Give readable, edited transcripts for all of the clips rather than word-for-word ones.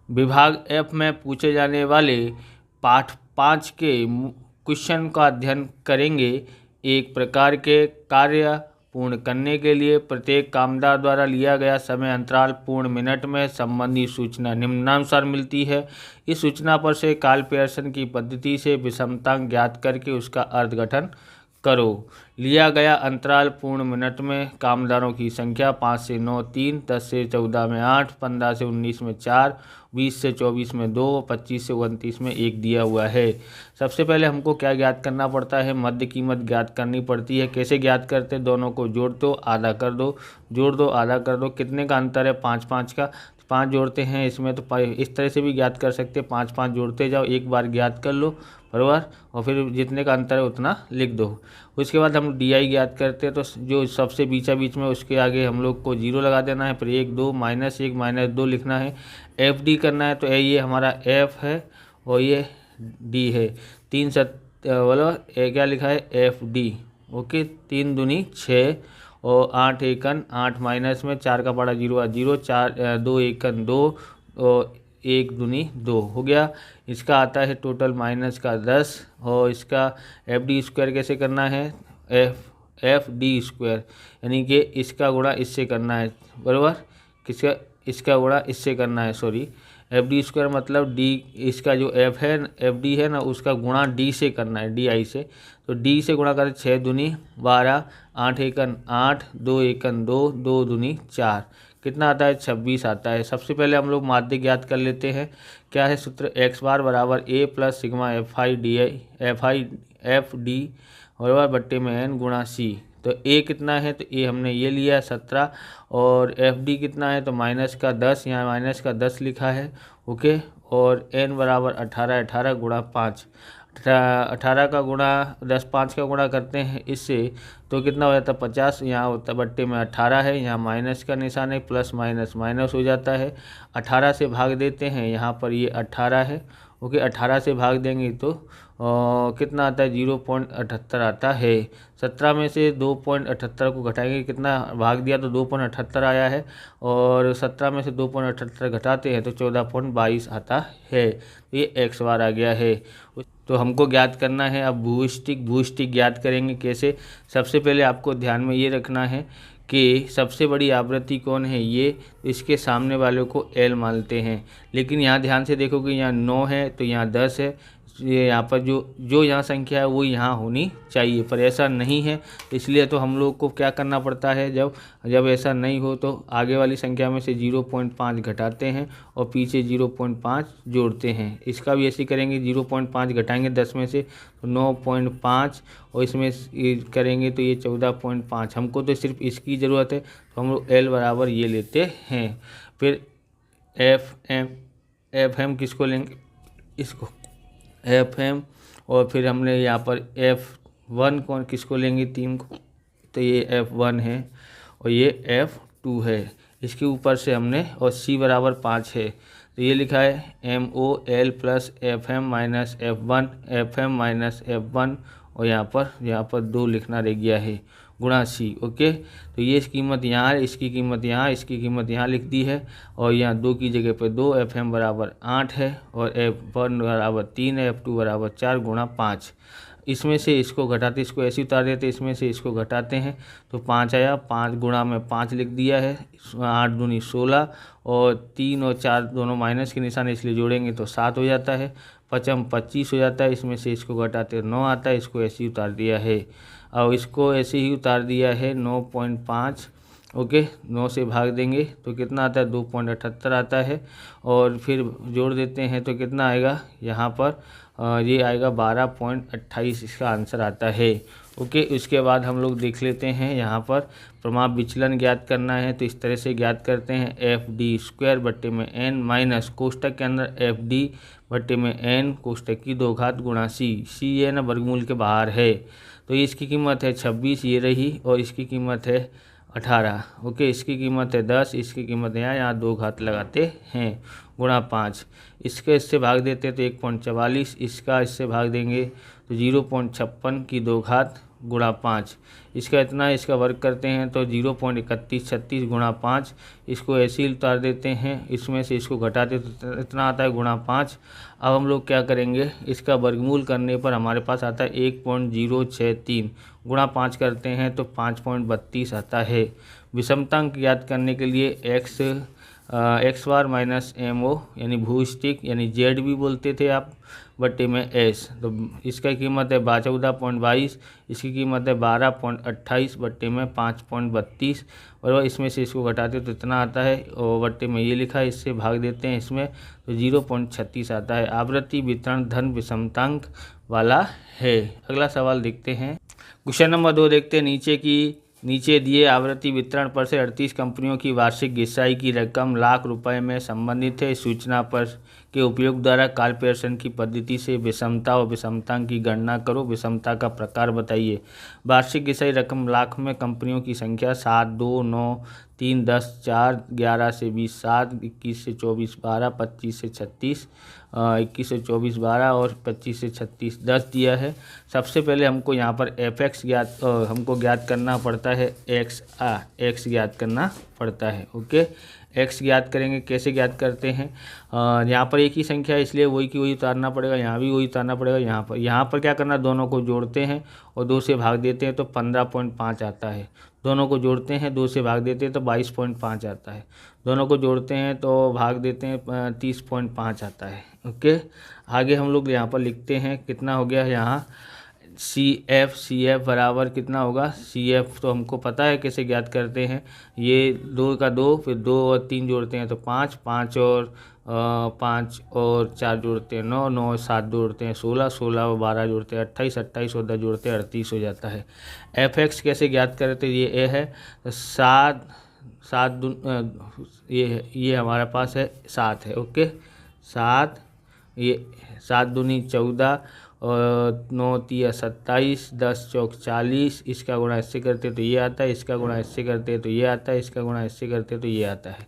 विभाग एफ में पूछे जाने वाले पाठ 5 के क्वेश्चन का अध्ययन करेंगे। एक प्रकार के कार्य पूर्ण करने के लिए प्रत्येक कामदार द्वारा लिया गया समय अंतराल पूर्ण मिनट में संबंधी सूचना निम्नानुसार मिलती है। इस सूचना पर से कार्ल पियर्सन की पद्धति से विषमतांक ज्ञात करके उसका अर्थघटन करो। लिया गया अंतराल पूर्ण मिनट में कामदारों की संख्या 5 से 9 3, 10 से 14 में 8, 15 से 19 में 4, 20 से 24 में 2, 25 से 29 में 1 दिया हुआ है। सबसे पहले हमको क्या ज्ञात करना पड़ता है? मध्य कीमत ज्ञात करनी पड़ती है। कैसे ज्ञात करते हैं? दोनों को जोड़ दो, आधा कर दो, जोड़ दो, आधा कर दो। कितने का अंतर है? 5 5 का। 5 जोड़ते हैं इसमें, तो इस तरह से भी ज्ञात कर सकते हैं। 5 5 जोड़ते जाओ, एक बार ज्ञात कर लो, बराबर, और फिर जितने का अंतर है उतना लिख दो। उसके बाद हम डी आई ज्ञात करते हैं, तो जो सबसे बीच में उसके आगे हम लोग को 0 लगा देना है, फिर 1 2 -1 -2 लिखना है। एफ डी करना है, तो ये हमारा एफ है और ये डी है। 3 बोलो क्या लिखा है? F D. ओके, 3 दूनी 6 और 8 एकन 8 माइनस में 4 का बड़ा 0 0, 4 2 एकन 2 और 1 दूनी 2 हो गया। इसका आता है टोटल माइनस का 10 और इसका एफ डी स्क्वायर कैसे करना है? एफ डी स्क्वायर, यानी कि इसका गुणा इससे करना है, बराबर। किसका? इसका गुणा इससे करना है, सॉरी। एफ डी स्क्वायर मतलब डी, इसका जो एफ है, एफ डी है ना, उसका गुणा डी से करना है, डी आई से। तो डी से गुणा करें 6 दूनी 12, 8 एकन 8, 2 एकन 2, 2 दूनी 4, कितना आता है? 26 आता है। सबसे पहले हम लोग माध्य ज्ञात कर लेते हैं। क्या है सूत्र? एक्स बार बराबर A plus sigma f i d i f d बराबर बट्टे में एन गुणा सी। तो ए कितना है? तो ए हमने ये लिया 17 और एफ डी कितना है? तो माइनस का 10, यहाँ माइनस का 10 लिखा है। ओके, और एन बराबर 18, 18 गुणा 5, 18 का गुणा 10, 5 का गुणा करते हैं इससे, तो कितना हो जाता है? 50। यहाँ होता बट्टे में 18 है, यहाँ माइनस का निशान है, प्लस माइनस माइनस हो जाता है। 18 से भाग देते हैं, यहाँ पर ये 18 है। ओके, 18 से भाग देंगे तो कितना आता है? 0.78 आता है। 17 में से 2.78 को घटाएंगे, कितना भाग दिया? तो 2.78 आया है, और 17 में से 2.78 घटाते हैं तो 14.22 आता है। तो ये एक्स बार आ गया है। तो हमको ज्ञात करना है अब भूस्टिक ज्ञात करेंगे। कैसे? सबसे पहले आपको ध्यान में ये रखना है कि सबसे बड़ी आवृत्ति कौन है? ये, इसके सामने वालों को एल मानते हैं। लेकिन यहाँ ध्यान से देखो कि यहाँ 9 है तो यहाँ 10 है, ये यहाँ पर जो यहाँ संख्या है वो यहाँ होनी चाहिए, पर ऐसा नहीं है। इसलिए तो हम लोग को क्या करना पड़ता है? जब ऐसा नहीं हो तो आगे वाली संख्या में से 0.5 घटाते हैं और पीछे 0.5 जोड़ते हैं। इसका भी ऐसे करेंगे, 0.5 घटाएंगे 10 में से तो 9.5 और इसमें करेंगे तो ये 14.5। हमको तो सिर्फ इसकी ज़रूरत है, तो हम लोग एल बराबर ये लेते हैं। फिर एफ एम किसको लेंगे? इसको एफ एम, और फिर हमने यहाँ पर F1 कौन किसको लेंगे? 3 को, तो ये F1 है और ये F2 है। इसके ऊपर से हमने, और C बराबर 5 है, तो ये लिखा है MOL plus FM minus FM minus F1, और यहाँ पर 2 लिखना रह गया है, गुणा सी। ओके, तो ये कीमत यहाँ है, इसकी कीमत यहाँ, इसकी कीमत यहाँ लिख दी है, और यहाँ 2 की जगह पे 2, FM बराबर 8 है और F1 बराबर 3 है, F2 बराबर 4 गुणा 5। इसमें से इसको घटाते, इसको ऐसे उतार देते, इसमें से इसको घटाते हैं तो 5 आया। 5 गुणा में 5 लिख दिया है, 8 दूनी 16 और 3 और 4 दोनों माइनस के निशान, इसलिए जोड़ेंगे तो 7 हो जाता है। 5 25 हो जाता है। इसमें से इसको घटाते 9 आता है, इसको ऐसे ही उतार दिया है, और इसको ऐसे ही उतार दिया है 9.5। ओके, 9 से भाग देंगे तो कितना आता है? 2.78 आता है, और फिर जोड़ देते हैं तो कितना आएगा? यहाँ पर ये आएगा 12.28, इसका आंसर आता है। ओके, उसके बाद हम लोग देख लेते हैं यहाँ पर प्रमाप विचलन ज्ञात करना है, तो इस तरह से ज्ञात करते हैं। एफ डी स्क्वायर बट्टे में एन माइनस कोष्टक के अंदर एफ डी बट्टे में एन कोष्टक की 2 घात गुणा सी। सी ये ना वर्गमूल के बाहर है, तो इसकी कीमत है 26, ये रही, और इसकी कीमत है 18। ओके, इसकी कीमत है 10, इसकी कीमत है यहाँ 2 घात लगाते हैं गुणा 5। इससे भाग देते तो 1.44, इसका इससे भाग देंगे तो 0.56 की 2 घात गुणा 5, इसका इतना है, इसका वर्ग करते हैं तो 0.3136 गुणा 5, इसको ऐसे ही उतार देते हैं, इसमें से इसको घटाते तो इतना आता है गुणा 5। अब हम लोग क्या करेंगे, इसका वर्गमूल करने पर हमारे पास आता है 1.063, गुणा 5 करते हैं तो 5.32 आता है। विषमतांक ज्ञात करने के लिए एक्स बार माइनस एम ओ यानी भूस्टिक यानी जेड भी बोलते थे आप, बट्टे में एस, तो इसका कीमत है 14.22, इसकी कीमत है 12.28 बट्टे में 5.32, और इसमें से इसको घटाते तो इतना आता है, और बट्टे में ये लिखा है, इससे भाग देते हैं इसमें तो 0.36 आता है। आवृत्ति वितरण धन विषमतांक वाला है। अगला सवाल देखते हैं। क्वेश्चन नंबर 2 देखते हैं। नीचे दिए आवृत्ति वितरण पर से 38 कंपनियों की वार्षिक घिसाई की रकम लाख रुपए में संबंधित है। इस सूचना पर के उपयोग द्वारा कार्ल पियर्सन की पद्धति से विषमता और विषमतांक की गणना करो। विषमता का प्रकार बताइए। वार्षिक घिसाई रकम लाख में कंपनियों की संख्या 7, 2, 9, 3, 10, 4, 11 से 20, 7, 21 से 24, 12, 25 से 36, 21 से 24, 12 और 25 से 36, 10 दिया है। सबसे पहले हमको यहाँ पर एफ हमको ज्ञात करना पड़ता है, एक्स ज्ञात करना पड़ता है। ओके, एक्स ज्ञात करेंगे, कैसे ज्ञात करते हैं, यहाँ पर एक ही संख्या है इसलिए वही की वही उतारना पड़ेगा, यहाँ भी वही उतारना पड़ेगा। यहाँ पर क्या करना, दोनों को जोड़ते हैं और 2 से भाग देते हैं तो 15.5 आता है। दोनों को जोड़ते हैं, 2 से भाग देते हैं तो 22.5 आता है। दोनों को जोड़ते हैं तो भाग देते हैं 30.5 आता है। ओके, आगे हम लोग यहाँ पर लिखते हैं, कितना हो गया यहाँ सी एफ बराबर कितना होगा, सी एफ तो हमको पता है कैसे ज्ञात करते हैं। ये 2 का 2, फिर 2 और 3 जोड़ते हैं तो 5, 5 और 4 जोड़ते हैं 9, 9 और 7 जोड़ते हैं 16, 16 और 12 जोड़ते हैं 28, 28 और 10 जोड़ते हैं 38 हो जाता है। एफ एक्स कैसे ज्ञात करते हैं, ये ए है, 7 ये हमारे पास है 7 है। ओके, 7, ये 7 दूनी 14 और 9 तिया 27, 10 चौक 40, इसका गुणा इससे करते तो ये आता है, इसका गुणा इससे करते तो ये आता है, इसका गुणा इससे करते तो ये आता है।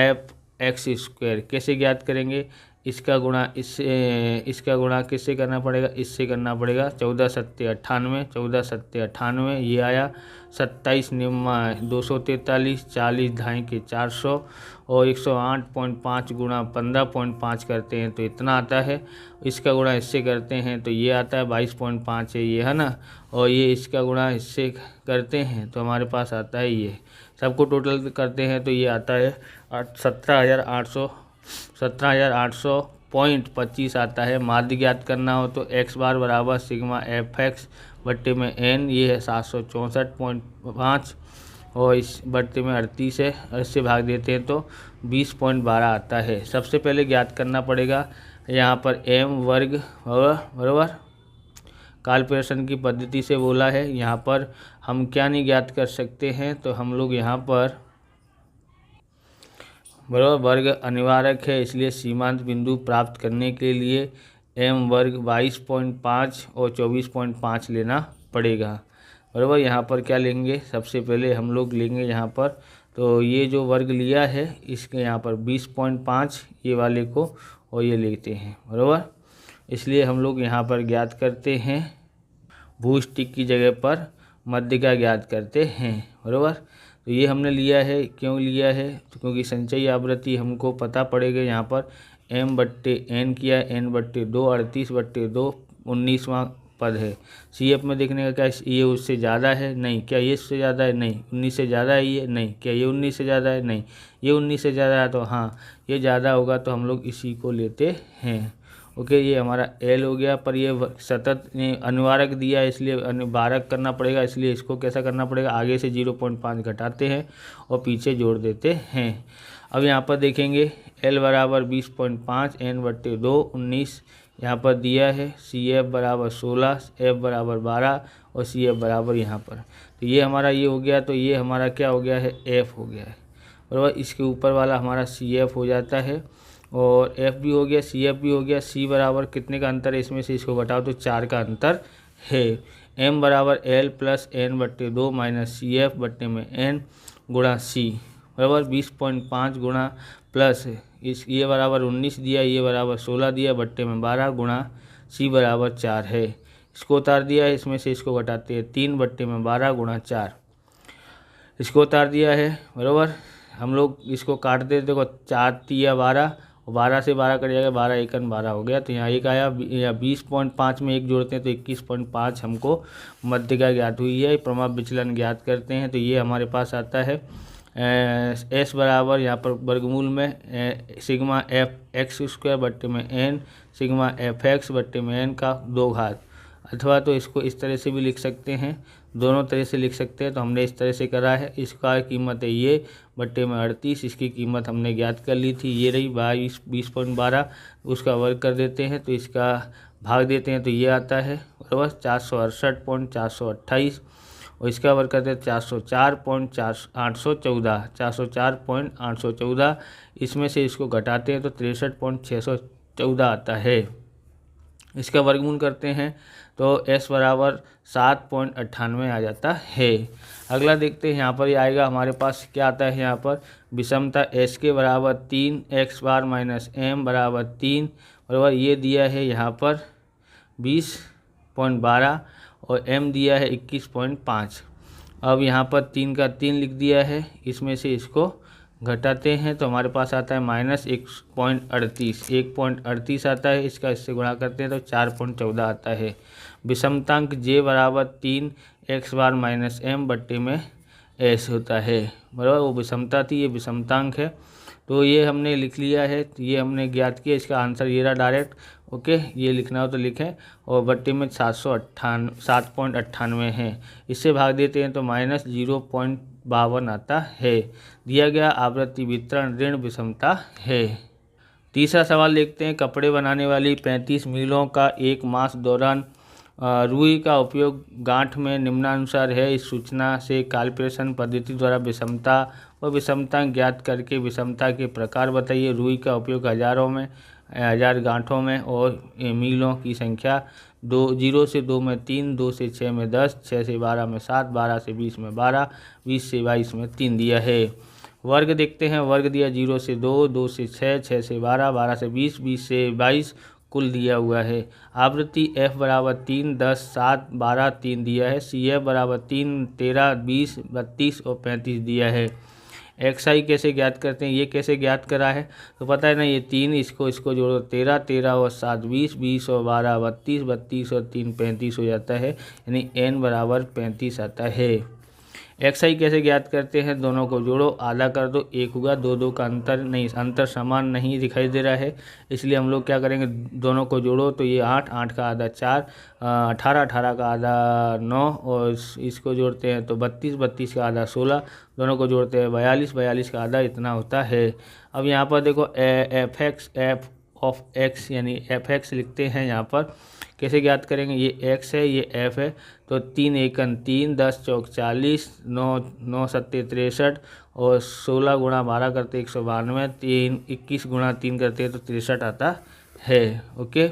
एफ एक्स स्क्वायर कैसे ज्ञात करेंगे, इसका गुणा इसका गुणा किससे करना पड़ेगा, इससे करना पड़ेगा। 14 सत्ते 98, 14 सत्ते 98, ये आया। 27 निम्मा 243, 40 ढाई के 400 और 108.5 गुणा 15.5 करते हैं तो इतना आता है। इसका गुणा इससे करते हैं तो ये आता है 22.5 है, ये है ना, और ये इसका गुणा इससे करते हैं तो हमारे पास आता है ये। सबको टोटल करते हैं तो ये आता है 17,800.25 आता है। माध्य ज्ञात करना हो तो एक्स बार बराबर सिग्मा एफ एक्स बट्टे में एन, ये है 764.5 और इस बट्टे में 38 है, इससे भाग देते हैं तो 20.12 आता है। सबसे पहले ज्ञात करना पड़ेगा यहाँ पर एम वर्ग बराबर कार्ल पियर्सन की पद्धति से बोला है। यहाँ पर हम क्या नहीं ज्ञात कर सकते हैं, तो हम लोग यहाँ पर बराबर वर्ग अनिवार्य है, इसलिए सीमांत बिंदु प्राप्त करने के लिए एम वर्ग 22.5 और 24.5 लेना पड़ेगा। बराबर, यहाँ पर क्या लेंगे, सबसे पहले हम लोग लेंगे यहाँ पर, तो ये जो वर्ग लिया है इसके यहाँ पर 20.5 ये वाले को और ये लेते हैं। बराबर, इसलिए हम लोग यहाँ पर ज्ञात करते हैं, भूस्टिक की जगह पर मध्य का ज्ञात करते हैं। बराबर, तो ये हमने लिया है, क्यों लिया है, तो क्योंकि संचयी आवृत्ति हमको पता पड़ेगा। यहाँ पर m बट्टे n किया, n बट्टे 2 38 बट्टे 2 19वां पद है। सी एफ में देखने का क्या, ये उससे ज़्यादा है, नहीं, क्या ये उससे ज़्यादा है, नहीं, 19 से ज़्यादा है, ये नहीं, क्या ये 19 से ज़्यादा है, नहीं, ये 19 से ज़्यादा है, तो हाँ ये ज़्यादा होगा तो हम लोग इसी को लेते हैं। ओके, ये हमारा एल हो गया, पर ये सतत अनिवार्य दिया है इसलिए अनिवार्य करना पड़ेगा, इसलिए इसको कैसा करना पड़ेगा, आगे से 0.5 घटाते हैं और पीछे जोड़ देते हैं। अब यहाँ पर देखेंगे एल बराबर 20.5, एन बट्टे 2 19 यहाँ पर दिया है, सी एफ बराबर 16, एफ बराबर 12 और सी एफ बराबर यहाँ पर, तो ये हमारा ये हो गया, तो ये हमारा क्या हो गया है, एफ हो गया है। बराबर, इसके ऊपर वाला हमारा सी एफ हो जाता है और एफ भी हो गया, सी एफ भी हो गया। सी बराबर कितने का अंतर है, इसमें से इसको घटाओ तो 4 का अंतर है। एम बराबर एल प्लस एन बट्टे 2 माइनस सी एफ बट्टे में एन गुणा सी, बराबर 20.5 गुणा प्लस ये बराबर 19 दिया, ये बराबर 16 दिया बट्टे में 12 गुणा सी बराबर 4 है। इसको उतार दिया है, इसमें से इसको घटाते हैं 3/12 गुणा 4, इसको उतार दिया है बराबर। हम लोग इसको काटते हैं, देखो 4 तिया 12 और 12 से 12 कट जाएगा, 12 एकन 12 हो गया। तो यहाँ एक आया, या 20.5 में एक जोड़ते हैं तो 21.5 हमको मध्यिका ज्ञात हुई है। प्रभाव विचलन ज्ञात करते हैं तो ये हमारे पास आता है एस बराबर यहाँ पर वर्गमूल में सिग्मा एफ एक्स स्क्वायर बट्टे में एन सिग्मा एफ एक्स बट्टे में एन का 2 घात, अथवा तो इसको इस तरह से भी लिख सकते हैं, दोनों तरह से लिख सकते हैं। तो हमने इस तरह से करा है, इसका कीमत है ये बट्टे में 38, इसकी कीमत हमने ज्ञात कर ली थी, ये रही 20.12, उसका वर्ग कर देते हैं तो इसका भाग देते हैं तो ये आता है बराबर 468.428, और इसका वर्ग करते हैं 404.814, इसमें से इसको घटाते हैं तो 63.614 आता है। इसका वर्गमूल करते हैं तो s बराबर 7.98 आ जाता है। अगला देखते हैं, यहाँ पर ये आएगा हमारे पास क्या आता है, यहाँ पर विषमता s के बराबर 3x बार माइनस m बराबर 3 बराबर, ये दिया है यहाँ पर 20.12 और m दिया है 21.5। अब यहाँ पर 3 का 3 लिख दिया है, इसमें से इसको घटाते हैं तो हमारे पास आता है -1.38 आता है, इसका इससे गुणा करते हैं तो 4.14 आता है। विषमतांक j बराबर 3x बार माइनस m बट्टे में s होता है बराबर, वो विषमता थी, ये विषमतांक है। तो ये हमने लिख लिया है, ये हमने ज्ञात किया, इसका आंसर ये रहा डायरेक्ट। ओके, ये लिखना हो तो लिखें, और बट्टे में 7.98 है, इससे भाग देते हैं तो -0.52 आता है। दिया गया आवृत्ति वितरण ऋण विषमता है। तीसरा सवाल देखते हैं, कपड़े बनाने वाली 35 मिलों का एक मास दौरान रुई का उपयोग गांठ में निम्नानुसार है। इस सूचना से कैलकुलेशन पद्धति द्वारा विषमता व विषमतांक ज्ञात करके विषमता के प्रकार बताइए। रुई का उपयोग हजारों में 1000 गांठों में, और मीलों की संख्या 0 से 2 में 3, 2 से 6 में 10, 6 से 12 में 7, 12 से 20 में 12, 20 से 22 में 3 दिया है। वर्ग देखते हैं, वर्ग दिया 0 से 2, 2 से 6, 6 से 12, 12 से 20, 20 से 22 कुल दिया हुआ है। आवृत्ति f बराबर 3, 10, 7, 12, 3 दिया है। CF बराबर 3, 13, 20, 32 और 35 दिया है। XI कैसे ज्ञात करते हैं, ये कैसे ज्ञात करा है तो पता है ना, ये 3 इसको जोड़ो 13, 13 और 7 20, 20 और 12 32, 32 और 3 35 हो जाता है, यानी n बराबर 35 आता है। XI कैसे ज्ञात करते हैं, दोनों को जोड़ो, आधा कर दो 1 होगा, 2 2 का अंतर नहीं, अंतर समान नहीं दिखाई दे रहा है, इसलिए हम लोग क्या करेंगे, दोनों को जोड़ो तो ये 8, 8 का आधा 4, 18, 18 का आधा 9, और इसको जोड़ते हैं तो 32, 32 का आधा 16, दोनों को जोड़ते हैं 42, 42 का आधा इतना होता है। अब यहाँ पर देखो f ऑफ x यानी f(x) लिखते हैं, यहाँ पर कैसे ज्ञात करेंगे, ये x है ये f है, तो 3 एकन 3, 10 चौक 40, 9 9 सत्ते 63 और 16 गुणा 12 करते 192, 3 21 गुणा 3 करते तो 63 आता है। Okay,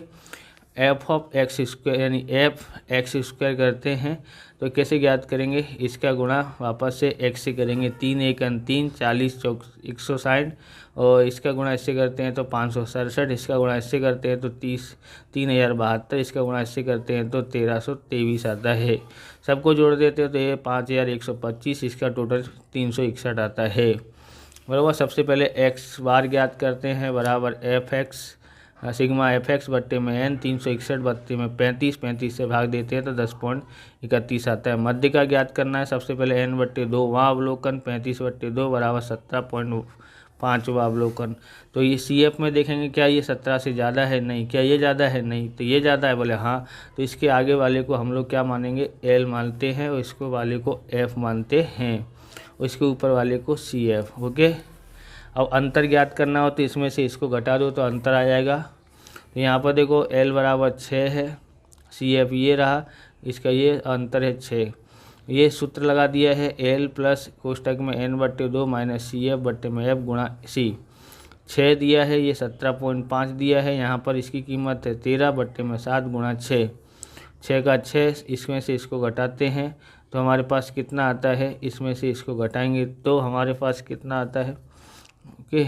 f of x square यानी f(x)² करते हैं तो कैसे ज्ञात करेंगे, इसका गुणा वापस से x से करेंगे, 3 एकन 3, 40 चौक 160, और इसका गुणा इससे करते हैं तो 567, इसका गुणा इससे करते हैं तो 3072, इसका गुणा इससे करते हैं तो 1323 आता है। सबको जोड़ देते हैं तो ये 5125, इसका टोटल 361 आता है बराबर। सबसे पहले x बार ज्ञात करते हैं, बराबर f(x) सिग्मा f(x) बट्टे में n, 361 बट्टे में 35, 35 से भाग देते हैं तो 10.31 आता है। मध्य का ज्ञात करना है, सबसे पहले n बट्टे 2 वहाँ अवलोकन 35 बट्टे 2 बराबर 17.5 अवलोकन। तो ये CF में देखेंगे क्या ये 17 से ज़्यादा है, नहीं, क्या ये ज़्यादा है, नहीं, तो ये ज़्यादा है, बोले हाँ, तो इसके आगे वाले को हम लोग क्या मानेंगे, L मानते हैं, और इसको वाले को F मानते हैं, और इसके ऊपर वाले को CF। ओके, अब अंतर ज्ञात करना हो तो इसमें से इसको घटा दो तो अंतर आ जाएगा। तो यहाँ पर देखो L बराबर 6 है, CF ये रहा, इसका ये अंतर है 6, ये सूत्र लगा दिया है L प्लस कोष्टक में n बट्टे 2 माइनस CF बट्टे में F गुणा C। 6 दिया है, ये 17.5 दिया है, यहाँ पर इसकी कीमत है 13 बट्टे में 7 गुणा 6, 6 का 6, इसमें से इसको घटाते हैं तो हमारे पास कितना आता है, इसमें से इसको घटाएंगे तो हमारे पास कितना आता है। ओके,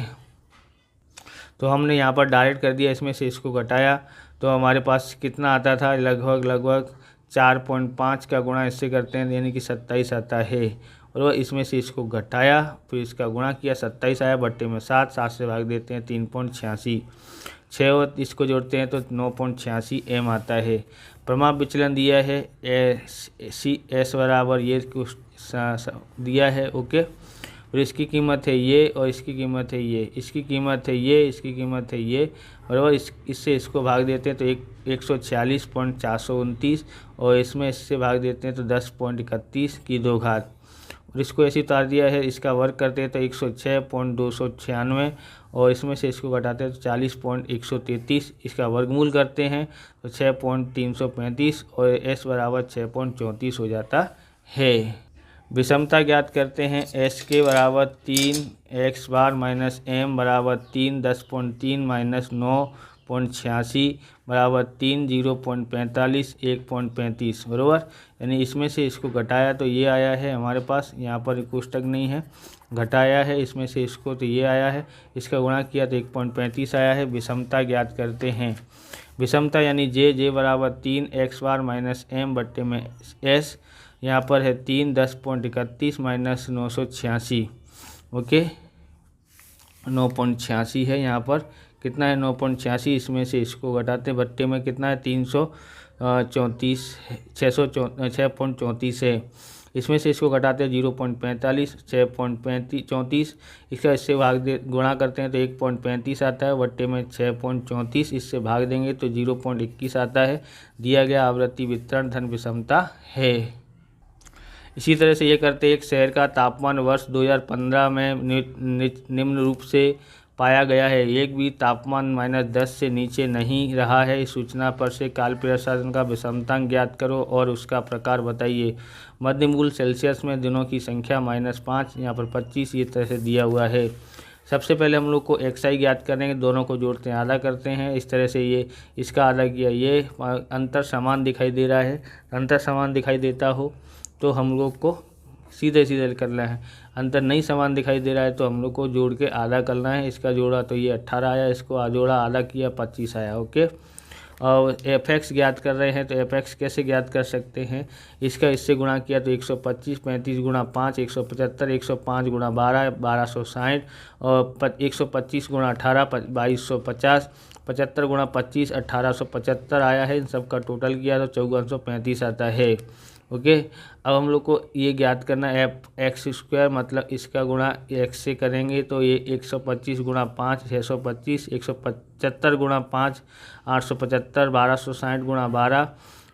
तो हमने यहाँ पर डायरेक्ट कर दिया, इसमें से इसको घटाया तो हमारे पास कितना आता था, लगभग 4.5 का गुणा इससे करते हैं यानी कि 27 आता है। और वह इसमें से इसको घटाया, फिर इसका गुणा किया, 27 आया, बट्टे में 7, 7 से भाग देते हैं 3.86, 6 और इसको जोड़ते हैं तो 9.86 m आता है। प्रमाप विचलन दिया है एस बराबर ये कुछ दिया है, ओके। और इसकी कीमत है ये और इसकी कीमत है ये, इसकी कीमत है ये, इसकी कीमत है ये, और इससे इसको भाग देते हैं तो 146.429 और इसमें इससे भाग देते हैं तो 10.31 की 2 घात। और इसको ऐसे उतार दिया है, इसका वर्ग करते हैं तो 106.296 और इसमें से इसको घटाते हैं तो 40.133, इसका वर्गमूल करते हैं तो 6.335 और एस बराबर 6.34 हो जाता है। विषमता ज्ञात करते हैं एस के बराबर 3x बार माइनस एम बराबर 3 10.3 माइनस 9.86 बराबर 3 0.45 1.35 बराबर। यानी इसमें से इसको घटाया तो ये आया है हमारे पास, यहाँ पर कोष्टक नहीं है, घटाया है इसमें से इसको तो ये आया है, इसका गुणा किया तो 1.35 आया है। विषमता ज्ञात करते हैं। विषमता यानी जे बराबर 3x बार माइनस एम बट्टे में एस, यहाँ पर है 3 10.31 माइनस 986, ओके 9.86 है, यहाँ पर कितना है 9.86, इसमें से इसको घटाते बट्टे में कितना है 6.34 है, इसमें से इसको घटाते हैं 0.45 6.34, इसका इससे भाग दे गुणा करते हैं तो 1.35 आता है, बट्टे में 6.34 इससे भाग देंगे तो 0.21 आता है। दिया गया आवृत्ति वितरण धन विषमता है। इसी तरह से ये करते एक शहर का तापमान वर्ष 2015 में निम्न रूप से पाया गया है। एक भी तापमान -10 से नीचे नहीं रहा है। इस सूचना पर से काल प्रशासन का विषमतांक ज्ञात करो और उसका प्रकार बताइए। मध्य मूल सेल्सियस में दिनों की संख्या -5, यहाँ पर 25 ये तरह से दिया हुआ है। सबसे पहले हम लोग को XI ज्ञात करेंगे, दोनों को जोड़ते हैं आधा करते हैं। इस तरह से ये इसका आधा किया, ये अंतर समान दिखाई दे रहा है, अंतर समान दिखाई देता हो तो हम लोग को सीधे सीधे करना है। अंतर नहीं समान दिखाई दे रहा है तो हम लोग को जोड़ के आधा करना है। इसका जोड़ा तो ये 18 आया, इसको जोड़ा आधा किया 25 आया, ओके। और FX ज्ञात कर रहे हैं तो FX कैसे ज्ञात कर सकते हैं, इसका इससे गुणा किया तो 125 35 गुणा 5 175 105 गुणा 12 1260 और 125 गुणा 18 2250 75 गुणा 25 1875 आया है। इन सब का टोटल किया तो 5435 आता है, ओके। अब हम लोग को ये ज्ञात करना है x², मतलब इसका गुणा x से करेंगे तो ये 125 गुणा 5 625 175 गुणा 5 875 1260 गुणा 12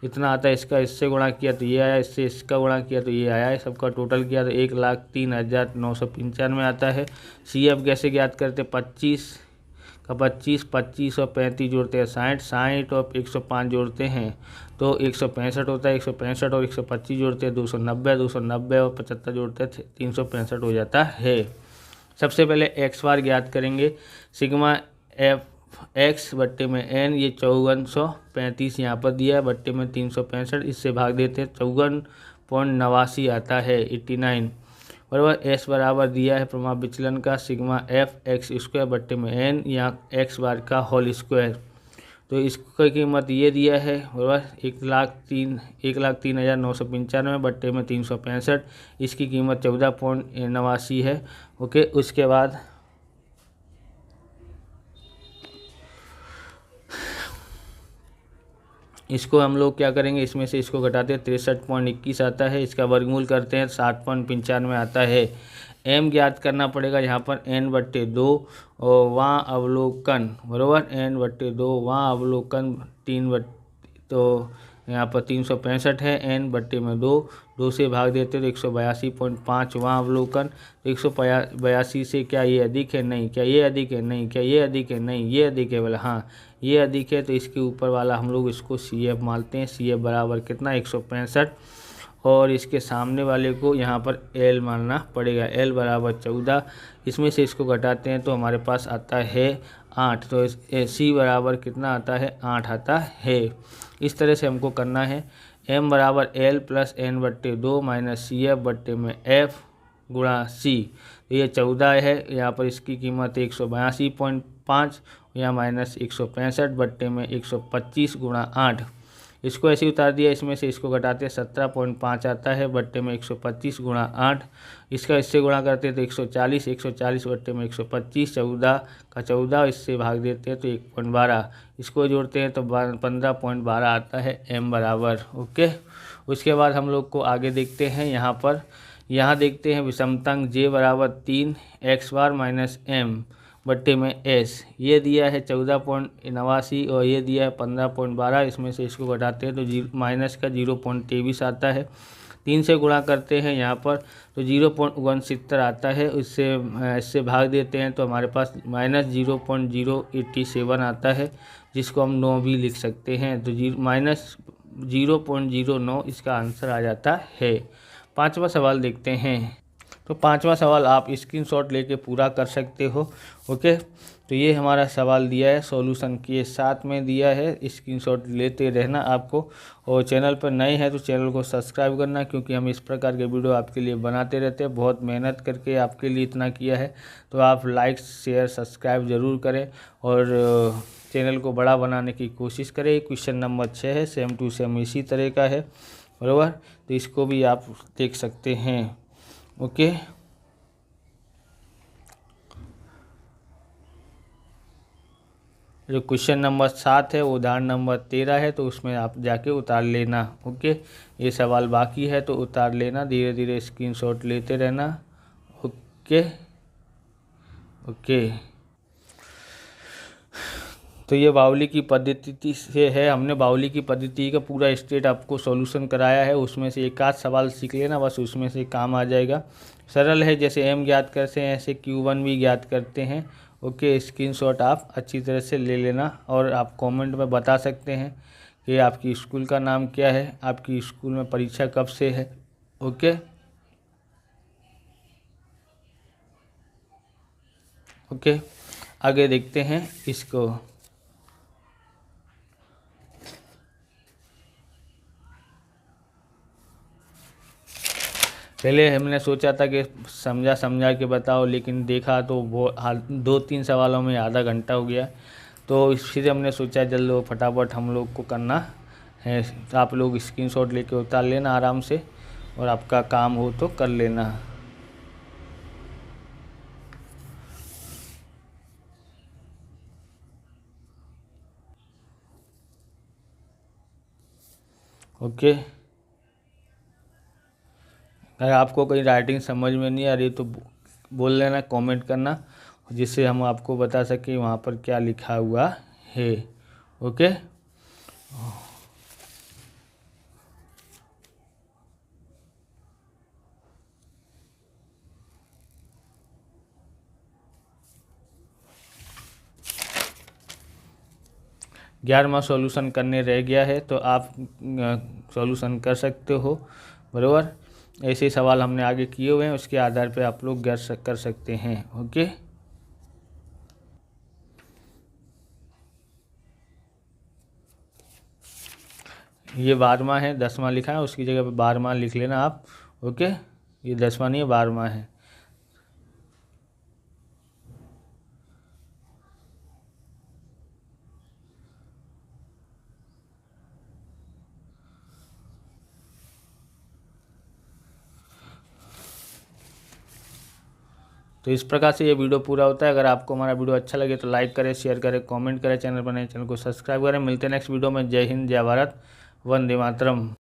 इतना आता है। इसका इससे गुणा किया तो ये आया, इससे इसका गुणा किया तो ये आया है। सबका टोटल किया तो 1,03,995 आता है। CF कैसे ज्ञात करते, 25 का 25 और 35 जोड़ते हैं 60 60 और 105 जोड़ते हैं तो 165 होता है। 165 और 125 जोड़ते हैं 290 290 और 75 जोड़ते हैं 365 हो जाता है। सबसे पहले x बार ज्ञात करेंगे, सिग्मा x बट्टे में n, ये 5435 यहाँ पर दिया है, बट्टे में 365 इससे भाग देते हैं 54.89 आता है 89 बराबर। S बराबर दिया है प्रमाप विचलन का सिग्मा f(x²) बट्टे में n या x बार का होल स्क्वायर। तो इसकी कीमत ये दिया है बराबर 1,03,995 बट्टे में 365, इसकी कीमत 14.89 है, ओके। उसके बाद इसको हम लोग क्या करेंगे, इसमें से इसको घटाते हैं 63.21 आता है, इसका वर्गमूल करते हैं 60.95 आता है। m ज्ञात करना पड़ेगा यहाँ पर n/2 और वहाँ अवलोकन बराबर n/2 वहाँ अवलोकन 3 तो यहाँ पर 365 है, n/2 से भाग देते तो 182.5 वहाँ अवलोकन। तो 182 से क्या ये अधिक है, नहीं, क्या ये अधिक है, नहीं, क्या ये अधिक है, नहीं, ये अधिक है, बोला हाँ ये अधिक है। तो इसके ऊपर वाला हम लोग इसको CF मानते हैं। CF बराबर कितना 165 और इसके सामने वाले को यहाँ पर L मानना पड़ेगा, L बराबर 14। इसमें से इसको घटाते हैं तो हमारे पास आता है 8, तो C बराबर कितना आता है 8 आता है। इस तरह से हमको करना है। M बराबर L plus n/2 minus CF बट्टे में F गुणा C, तो ये 14 है, यहाँ पर इसकी कीमत 182.5 या -165 बट्टे में 125 गुणा 8, इसको ऐसे उतार दिया, इसमें से इसको घटाते 17.5 आता है, बट्टे में 125 गुणा 8, इसका इससे गुणा करते तो 140, 140 बट्टे में 125, 14 का 14, इससे भाग देते हैं तो 1.12, इसको जोड़ते हैं तो 15.12 आता है m बराबर। ओके, उसके बाद हम लोग को आगे देखते हैं। यहाँ देखते हैं विषमतांक j बराबर 3 x बार माइनस m बट्टे में s, ये दिया है 14.89 और ये दिया है 15.12, इसमें से इसको घटाते हैं तो माइनस का 0.23 आता है, 3 से गुणा करते हैं यहाँ पर तो 0.69 आता है, इससे भाग देते हैं तो हमारे पास माइनस 0.087 आता है, जिसको हम 9 भी लिख सकते हैं, तो माइनस 0.09 इसका आंसर आ जाता है। पांचवा सवाल देखते हैं। तो पांचवा सवाल आप स्क्रीनशॉट लेके पूरा कर सकते हो। ओके, तो ये हमारा सवाल दिया है, सॉल्यूशन के साथ में दिया है, स्क्रीनशॉट लेते रहना आपको। और चैनल पर नए हैं तो चैनल को सब्सक्राइब करना, क्योंकि हम इस प्रकार के वीडियो आपके लिए बनाते रहते हैं, बहुत मेहनत करके आपके लिए इतना किया है। तो आप लाइक शेयर सब्सक्राइब ज़रूर करें और चैनल को बड़ा बनाने की कोशिश करें। क्वेश्चन नंबर 6 है, सेम टू सेम इसी तरह का है, बराबर, तो इसको भी आप देख सकते हैं। ओके, जो क्वेश्चन नंबर 7 है वो उदाहरण नंबर 13 है, तो उसमें आप जाके उतार लेना। ओके, ये सवाल बाकी है तो उतार लेना, धीरे धीरे स्क्रीनशॉट लेते रहना। ओके ओके, तो ये बाउली की पद्धति से है, हमने बाउली की पद्धति का पूरा स्टेट आपको सॉल्यूशन कराया है, उसमें से एक आध सवाल सीख लेना बस, उसमें से काम आ जाएगा। सरल है, जैसे m ज्ञात करते हैं ऐसे q1 भी ज्ञात करते हैं। ओके, स्क्रीनशॉट आप अच्छी तरह से ले लेना और आप कमेंट में बता सकते हैं कि आपकी स्कूल का नाम क्या है, आपकी स्कूल में परीक्षा कब से है। ओके ओके, आगे देखते हैं इसको। पहले हमने सोचा था कि समझा के बताओ, लेकिन देखा तो वो 2-3 सवालों में आधा घंटा हो गया, तो इसलिए हमने सोचा जल्द फटाफट हम लोग को करना है। तो आप लोग स्क्रीनशॉट लेके उतार लेना आराम से, और आपका काम हो तो कर लेना। ओके, अगर आपको कोई राइटिंग समझ में नहीं आ रही तो बोल लेना, कमेंट करना, जिससे हम आपको बता सकें वहाँ पर क्या लिखा हुआ है। ओके, ग्यारहवां सॉल्यूशन करने रह गया है, तो आप सॉल्यूशन कर सकते हो, बराबर। ऐसे सवाल हमने आगे किए हुए हैं, उसके आधार पे आप लोग कर सकते हैं। ओके, ये 12वां है, 10वां लिखा है, उसकी जगह पे 12वां लिख लेना आप। ओके, ये 10वां नहीं है, 12वां है। तो इस प्रकार से ये वीडियो पूरा होता है। अगर आपको हमारा वीडियो अच्छा लगे तो लाइक करें, शेयर करें, कमेंट करें, चैनल पर नए चैनल को सब्सक्राइब करें। मिलते हैं नेक्स्ट वीडियो में। जय हिंद, जय भारत, वंदे मातरम।